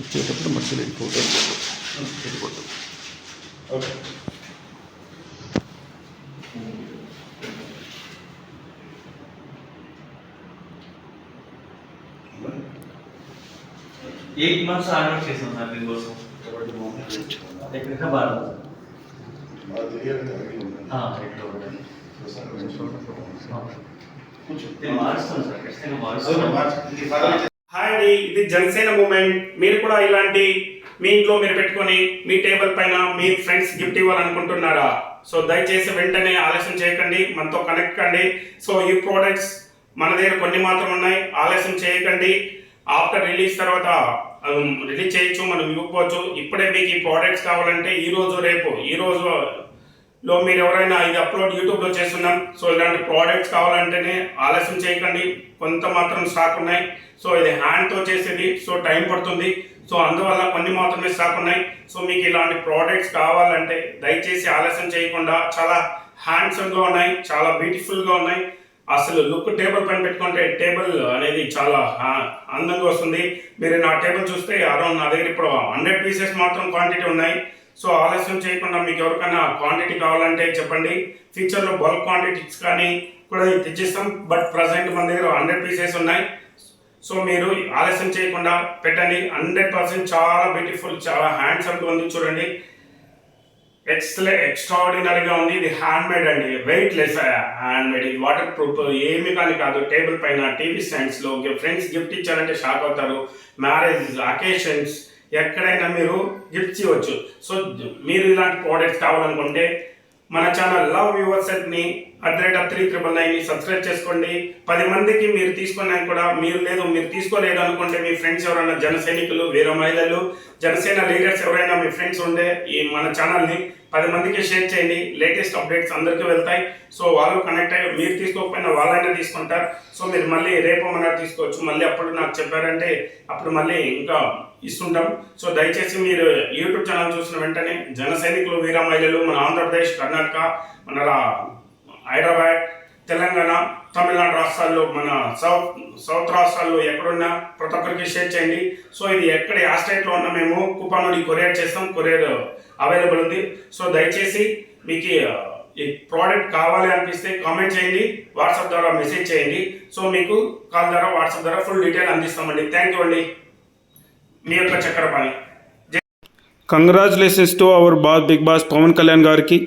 వచ్చేటప్పుడు మధ్యలో ఈ ఫోటో వెళ్ళిపోతుంది. ఓకే. एक मंथ आर्डर చేసాం సార్ దీనికోసం. ఎక్కడ బాగా మారుస్తాం సార్, ఖచ్చితంగా మారుస్తాం. హాయ్ అండి, ఇది జనసేన మూమెంట్. మీరు కూడా ఇలాంటి మీ ఇంట్లో మీరు పెట్టుకొని మీ టేబుల్ పైన మీ ఫ్రెండ్స్ గిఫ్ట్ ఇవ్వాలనుకుంటున్నారా? సో దయచేసి వెంటనే ఆలస్యం చేయకండి, మనతో కనెక్ట్ కండి. సో ఈ ప్రోడక్ట్స్ మన దగ్గర కొన్ని మాత్రం ఉన్నాయి, ఆలస్యం చేయకండి. ఆఫ్టర్ రిలీజ్ తర్వాత రిలీజ్ చేయొచ్చు, మనం ఇవ్వకపోవచ్చు. ఇప్పుడే మీకు ఈ ప్రోడక్ట్స్ కావాలంటే ఈరోజు రేపు ఈ రోజులో మీరు ఎవరైనా ఇది అప్లోడ్ యూట్యూబ్లో చేస్తున్నాం. సో ఇలాంటి ప్రోడక్ట్స్ కావాలంటేనే ఆలస్యం చేయకండి, కొంత మాత్రం స్టాక్ ఉన్నాయి. సో ఇది హ్యాండ్తో చేసేది, సో టైం పడుతుంది. సో అందువల్ల కొన్ని మాత్రమే స్టాక్ ఉన్నాయి. సో మీకు ఇలాంటి ప్రోడక్ట్స్ కావాలంటే దయచేసి ఆలస్యం చేయకుండా, చాలా హ్యాండ్సమ్గా ఉన్నాయి, చాలా బ్యూటిఫుల్గా ఉన్నాయి. అసలు లుక్ టేబుల్ పైన పెట్టుకుంటే టేబుల్ అనేది చాలా అందంగా వస్తుంది. మీరు నా టేబుల్ చూస్తే అరౌండ్ నా దగ్గర ఇప్పుడు 100 పీసెస్ మాత్రం క్వాంటిటీ ఉన్నాయి. సో ఆలస్యం చేయకుండా మీకు ఎవరికైనా క్వాంటిటీ కావాలంటే చెప్పండి. ఫ్యూచర్లో బల్క్ క్వాంటిటీస్ కానీ కూడా తెచ్చిస్తాం. బట్ ప్రజెంట్ మన దగ్గర 100 పీసెస్ ఉన్నాయి. సో మీరు ఆలస్యం చేయకుండా పెట్టండి. 100% చాలా బ్యూటిఫుల్, చాలా హ్యాండ్సమ్గా ఉంది. చూడండి, ఎక్స్ట్రాడినరీగా ఉంది. ఇది హ్యాండ్ మేడ్ అండి, వెయిట్ లెస్ హ్యాండ్ మేడ్. ఇది వాటర్ ప్రూఫ్, ఏమి కానీ కాదు. టేబుల్ పైన టీవీ స్టాండ్స్లో ఫ్రెండ్స్ గిఫ్ట్ ఇచ్చారంటే షాక్ అవుతారు. మ్యారేజ్ అకేషన్స్ ఎక్కడైనా మీరు గిఫ్ట్స్ ఇవ్వచ్చు. సో మీరు ఇలాంటి ప్రోడక్ట్స్ కావాలనుకుంటే మన ఛానల్ లవ్ యువర్ సెల్ఫ్ని @399 సబ్స్క్రైబ్ చేసుకోండి. 10 మందికి మీరు తీసుకున్నాక కూడా మీరు తీసుకోలేదు అనుకుంటే మీ ఫ్రెండ్స్ ఎవరైనా జన సైనికులు, వీర మహిళలు, జనసేన లీడర్స్ ఎవరైనా మీ ఫ్రెండ్స్ ఉండే ఈ మన ఛానల్ని 10 మందికి షేర్ చేయండి. లేటెస్ట్ అప్డేట్స్ అందరికీ వెళ్తాయి. సో వాళ్ళు కనెక్ట్ అయ్యి మీరు తీసుకోకపోయినా వాళ్ళైనా తీసుకుంటారు. సో మీరు మళ్ళీ రేపు మన తీసుకోవచ్చు. మళ్ళీ అప్పుడు నాకు చెప్పారంటే అప్పుడు మళ్ళీ ఇంకా ఇస్తుంటాం. సో దయచేసి మీరు యూట్యూబ్ ఛానల్ చూసిన వెంటనే జన సైనికులు, వీర మహిళలు, మన ఆంధ్రప్రదేశ్, కర్ణాటక, మన హైదరాబాద్, తెలంగాణ, తమిళనాడు రాష్ట్రాల్లో, మన సౌత్ రాష్ట్రాల్లో ఎక్కడున్నా ప్రతి ఒక్కరికి షేర్ చేయండి. సో ఇది ఎక్కడ ఆ స్టేట్లో ఉన్నా మేము కూపన్ నుండి కొరియర్ చేస్తాం. కొరియర్ అవైలబుల్ ఉంది. సో దయచేసి మీకు ఈ ప్రోడక్ట్ కావాలి అనిపిస్తే కామెంట్ చేయండి, వాట్సాప్ ద్వారా మెసేజ్ చేయండి. సో మీకు కాల్ ద్వారా, వాట్సాప్ ద్వారా ఫుల్ డీటెయిల్ అందిస్తామండి. థ్యాంక్ యూ అండి. మీ యొక్క Chakrapani. Congratulations to our big boss Pawan Kalyan గారికి.